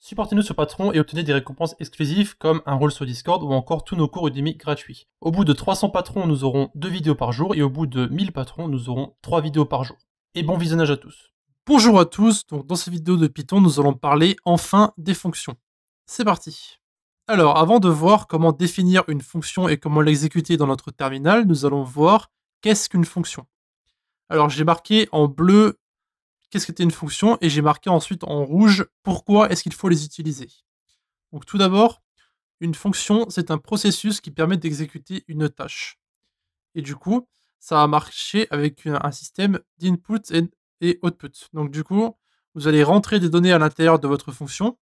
Supportez-nous sur Patreon et obtenez des récompenses exclusives comme un rôle sur Discord ou encore tous nos cours Udemy gratuits. Au bout de 300 patrons, nous aurons 2 vidéos par jour et au bout de 1000 patrons, nous aurons 3 vidéos par jour. Et bon visionnage à tous. Bonjour à tous, donc dans cette vidéo de Python, nous allons parler enfin des fonctions. C'est parti. Alors, avant de voir comment définir une fonction et comment l'exécuter dans notre terminal, nous allons voir qu'est-ce qu'une fonction. Alors, j'ai marqué en bleu qu'est-ce qu'était une fonction et j'ai marqué ensuite en rouge pourquoi est-ce qu'il faut les utiliser. Donc tout d'abord, une fonction, c'est un processus qui permet d'exécuter une tâche. Et du coup, ça va marcher avec un système d'input et output. Donc du coup, vous allez rentrer des données à l'intérieur de votre fonction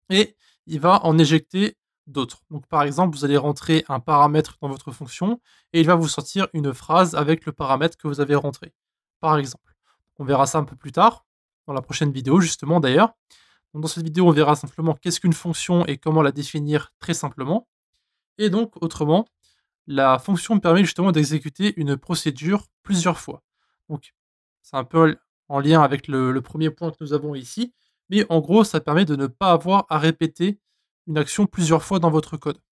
et il va en éjecter d'autres. Donc par exemple, vous allez rentrer un paramètre dans votre fonction et il va vous sortir une phrase avec le paramètre que vous avez rentré, par exemple. On verra ça un peu plus tard, dans la prochaine vidéo justement d'ailleurs. Donc dans cette vidéo, on verra simplement qu'est-ce qu'une fonction et comment la définir très simplement. Et donc, autrement, la fonction permet justement d'exécuter une procédure plusieurs fois. Donc, c'est un peu en lien avec le premier point que nous avons ici, mais en gros, ça permet de ne pas avoir à répéter une action plusieurs fois dans votre code.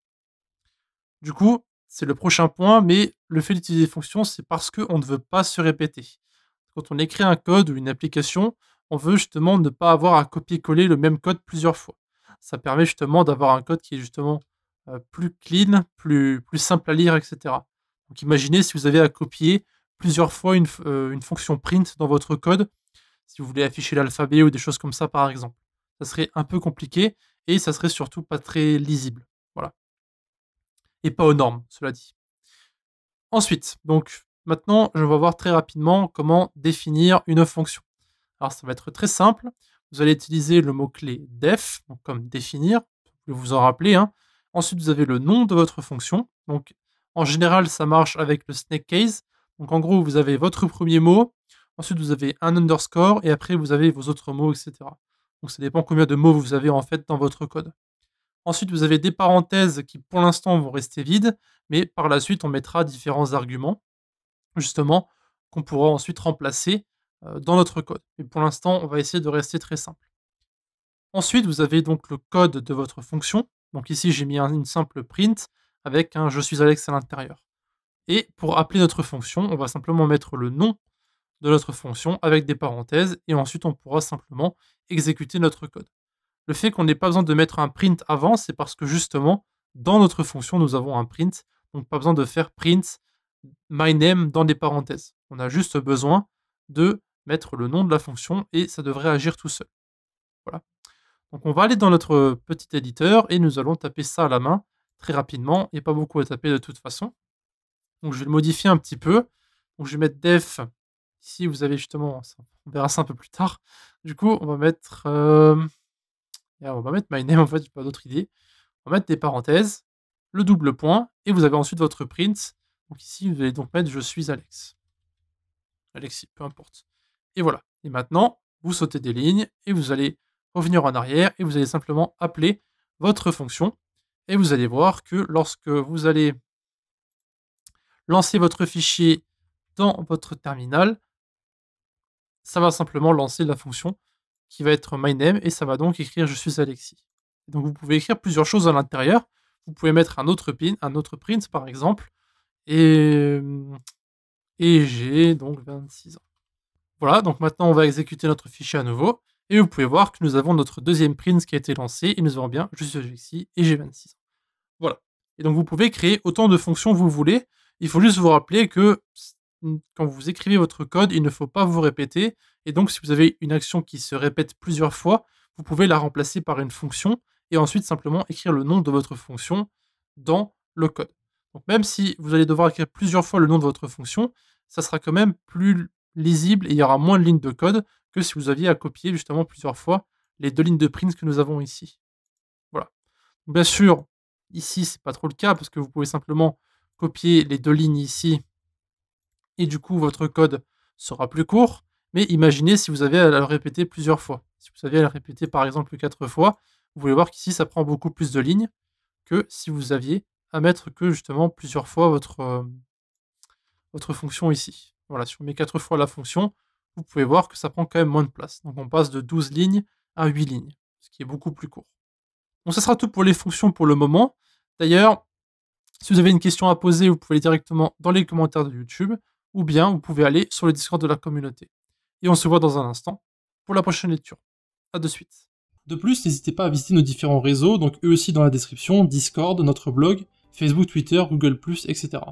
Du coup, c'est le prochain point, mais le fait d'utiliser des fonctions, c'est parce qu'on ne veut pas se répéter. Quand on écrit un code ou une application, on veut justement ne pas avoir à copier-coller le même code plusieurs fois. Ça permet justement d'avoir un code qui est justement plus clean, plus simple à lire, etc. Donc imaginez si vous avez à copier plusieurs fois une fonction print dans votre code, si vous voulez afficher l'alphabet ou des choses comme ça par exemple. Ça serait un peu compliqué et ça serait surtout pas très lisible. Voilà. Et pas aux normes, cela dit. Ensuite, donc maintenant, je vais voir très rapidement comment définir une fonction. Alors ça va être très simple. Vous allez utiliser le mot-clé def, donc comme définir, vous pouvez vous en rappeler, hein. Ensuite, vous avez le nom de votre fonction. Donc en général, ça marche avec le snake case. Donc en gros, vous avez votre premier mot, ensuite vous avez un underscore, et après vous avez vos autres mots, etc. Donc ça dépend combien de mots vous avez en fait dans votre code. Ensuite, vous avez des parenthèses qui pour l'instant vont rester vides, mais par la suite, on mettra différents arguments, justement, qu'on pourra ensuite remplacer dans notre code. Et pour l'instant, on va essayer de rester très simple. Ensuite, vous avez donc le code de votre fonction. Donc ici, j'ai mis une simple print avec un je suis Alex à l'intérieur. Et pour appeler notre fonction, on va simplement mettre le nom de notre fonction avec des parenthèses et ensuite on pourra simplement exécuter notre code. Le fait qu'on n'ait pas besoin de mettre un print avant, c'est parce que justement, dans notre fonction, nous avons un print. Donc pas besoin de faire print my name dans des parenthèses. On a juste besoin de mettre le nom de la fonction et ça devrait agir tout seul. Voilà. Donc on va aller dans notre petit éditeur et nous allons taper ça à la main très rapidement et pas beaucoup à taper de toute façon. Donc je vais le modifier un petit peu. Donc je vais mettre def. Ici vous avez justement, on verra ça un peu plus tard. Du coup on va mettre my name en fait, j'ai pas d'autre idée. On va mettre des parenthèses, le double point et vous avez ensuite votre print. Donc ici vous allez donc mettre je suis Alex. Alexis, peu importe. Et voilà. Et maintenant, vous sautez des lignes et vous allez revenir en arrière et vous allez simplement appeler votre fonction. Et vous allez voir que lorsque vous allez lancer votre fichier dans votre terminal, ça va simplement lancer la fonction qui va être myname et ça va donc écrire je suis Alexis. Donc vous pouvez écrire plusieurs choses à l'intérieur. Vous pouvez mettre un autre print par exemple. Et j'ai donc 26 ans. Voilà, donc maintenant on va exécuter notre fichier à nouveau. Et vous pouvez voir que nous avons notre deuxième print qui a été lancé. Et nous avons bien je suis Alexis et j'ai 26 ans. Voilà. Et donc vous pouvez créer autant de fonctions que vous voulez. Il faut juste vous rappeler que quand vous écrivez votre code, il ne faut pas vous répéter. Et donc si vous avez une action qui se répète plusieurs fois, vous pouvez la remplacer par une fonction et ensuite simplement écrire le nom de votre fonction dans le code. Donc même si vous allez devoir écrire plusieurs fois le nom de votre fonction, ça sera quand même plus lisible et il y aura moins de lignes de code que si vous aviez à copier justement plusieurs fois les 2 lignes de print que nous avons ici. Voilà. Bien sûr, ici, c'est pas trop le cas parce que vous pouvez simplement copier les 2 lignes ici et du coup, votre code sera plus court. Mais imaginez si vous avez à le répéter plusieurs fois. Si vous aviez à le répéter par exemple 4 fois, vous pouvez voir qu'ici, ça prend beaucoup plus de lignes que si vous aviez à mettre que justement plusieurs fois votre fonction ici. Voilà, si on met 4 fois la fonction, vous pouvez voir que ça prend quand même moins de place. Donc on passe de 12 lignes à 8 lignes, ce qui est beaucoup plus court. Donc ça sera tout pour les fonctions pour le moment. D'ailleurs, si vous avez une question à poser, vous pouvez aller directement dans les commentaires de YouTube, ou bien vous pouvez aller sur le Discord de la communauté. Et on se voit dans un instant pour la prochaine lecture. A de suite. De plus, n'hésitez pas à visiter nos différents réseaux, donc eux aussi dans la description, Discord, notre blog, Facebook, Twitter, Google+, etc.